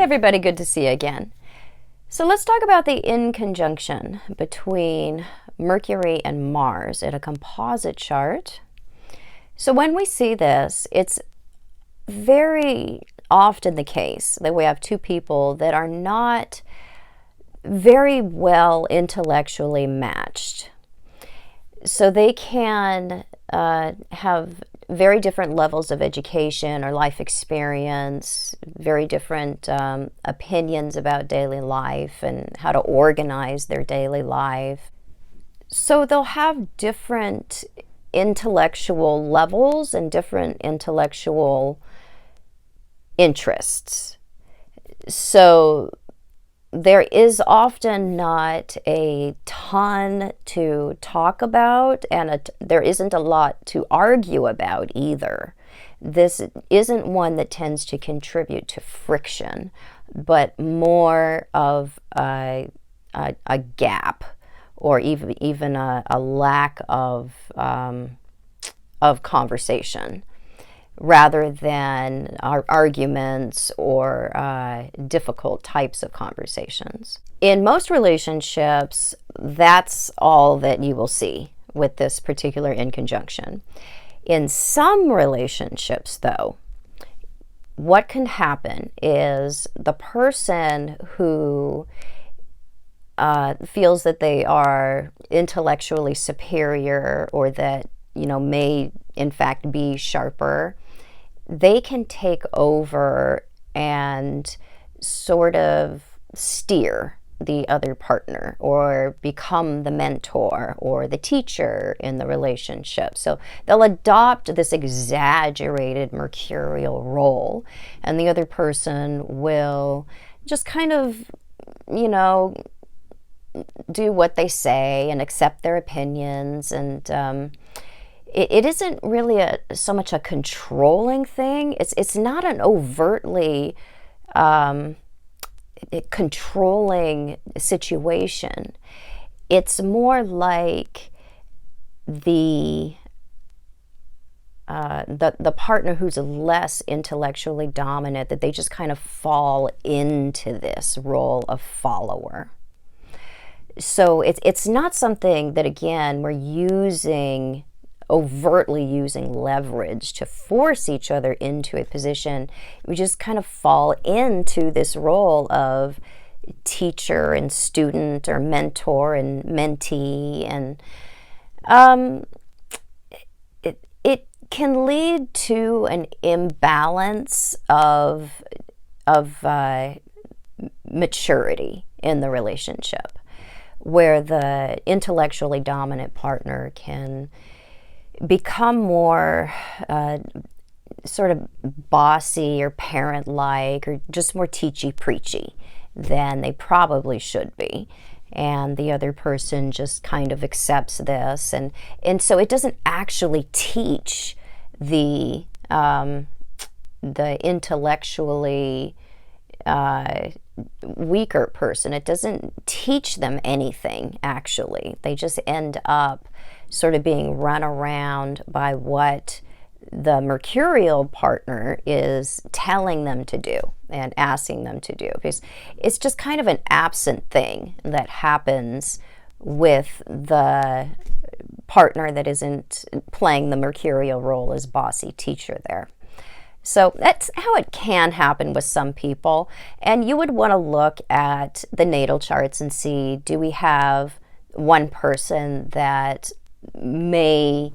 everybody, good to see you again. So let's talk about the inconjunction between Mercury and Mars in a composite chart. So when we see this, it's very often the case that we have two people that are not very well intellectually matched. So they can have very different levels of education or life experience, very different opinions about daily life and how to organize their daily life. So they'll have different intellectual levels and different intellectual interests. So there is often not a ton to talk about, and there isn't a lot to argue about either. This isn't one that tends to contribute to friction, but more of a gap, or even a lack of conversation, rather than our arguments or difficult types of conversations. In most relationships, that's all that you will see with this particular inconjunction. In some relationships, though, what can happen is the person who feels that they are intellectually superior, or that, may in fact be sharper, they can take over and sort of steer the other partner, or become the mentor or the teacher in the relationship. So they'll adopt this exaggerated mercurial role, and the other person will just kind of, do what they say and accept their opinions. And it isn't really so much a controlling thing. It's not an overtly controlling situation. It's more like the partner who's less intellectually dominant, that they just kind of fall into this role of follower. So it's not something that, again, we're overtly using leverage to force each other into a position. We just kind of fall into this role of teacher and student, or mentor and mentee, and it can lead to an imbalance of maturity in the relationship, where the intellectually dominant partner can become more sort of bossy or parent-like, or just more teachy-preachy than they probably should be. And the other person just kind of accepts this. And so it doesn't actually teach the intellectually weaker person. It doesn't teach them anything, actually. They just end up sort of being run around by what the mercurial partner is telling them to do and asking them to do. Because it's just kind of an absent thing that happens with the partner that isn't playing the mercurial role as bossy teacher there. So that's how it can happen with some people. And you would want to look at the natal charts and see, do we have one person that may,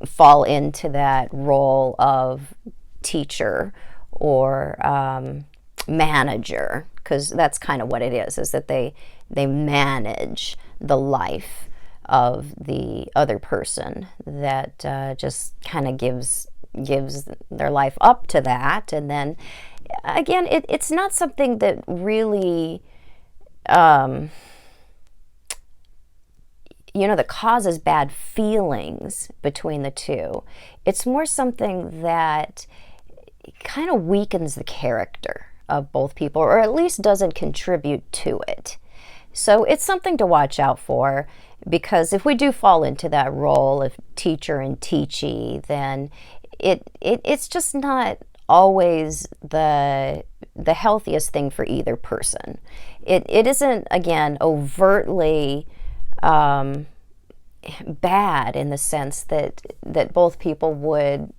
fall into that role of teacher or manager, because that's kind of what it is that they manage the life of the other person, that just kind of gives their life up to that. And then again, it's not something that really that causes bad feelings between the two. It's more something that kind of weakens the character of both people, or at least doesn't contribute to it. So it's something to watch out for, because if we do fall into that role of teacher and teachee, then it's just not always the healthiest thing for either person. It isn't, again, overtly bad in the sense that both people would,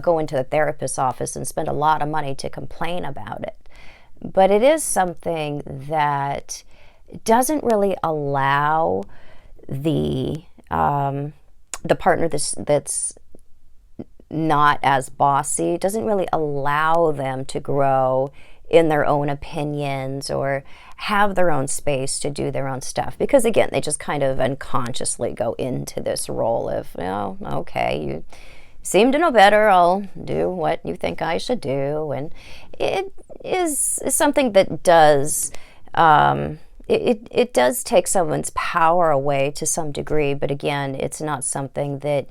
go into the therapist's office and spend a lot of money to complain about it. But it is something that doesn't really allow the partner that's not as bossy, doesn't really allow them to grow in their own opinions or have their own space to do their own stuff. Because again, they just kind of unconsciously go into this role of, okay, you seem to know better, I'll do what you think I should do. And it is something that does, it does take someone's power away to some degree, but again, it's not something that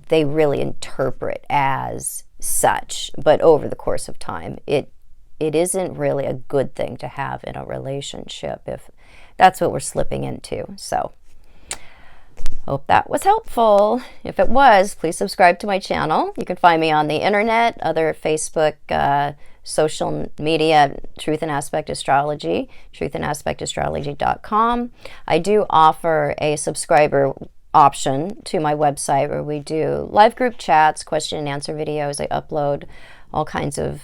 they really interpret as such. But over the course of time, it isn't really a good thing to have in a relationship if that's what we're slipping into. So hope that was helpful. If it was, please subscribe to my channel. You can find me on the internet, other Facebook, social media, Truth and Aspect Astrology, truthandaspectastrology.com. I do offer a subscriber option to my website where we do live group chats, question and answer videos. I upload all kinds of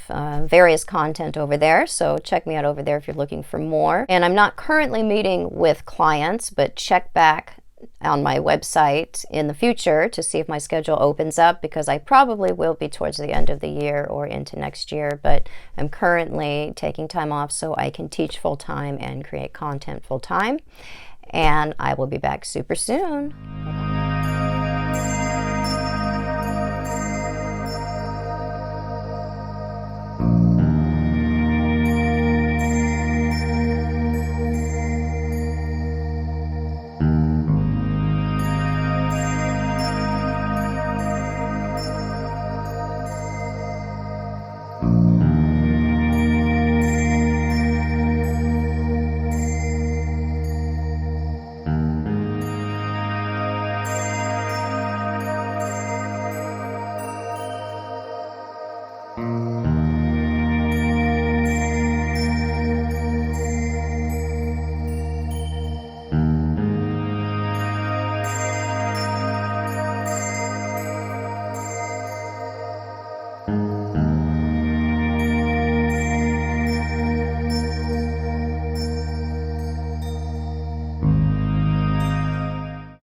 various content over there, so check me out over there if you're looking for more. And I'm not currently meeting with clients, but check back on my website in the future to see if my schedule opens up, because I probably will be towards the end of the year or into next year, but I'm currently taking time off so I can teach full-time and create content full-time. And I will be back super soon.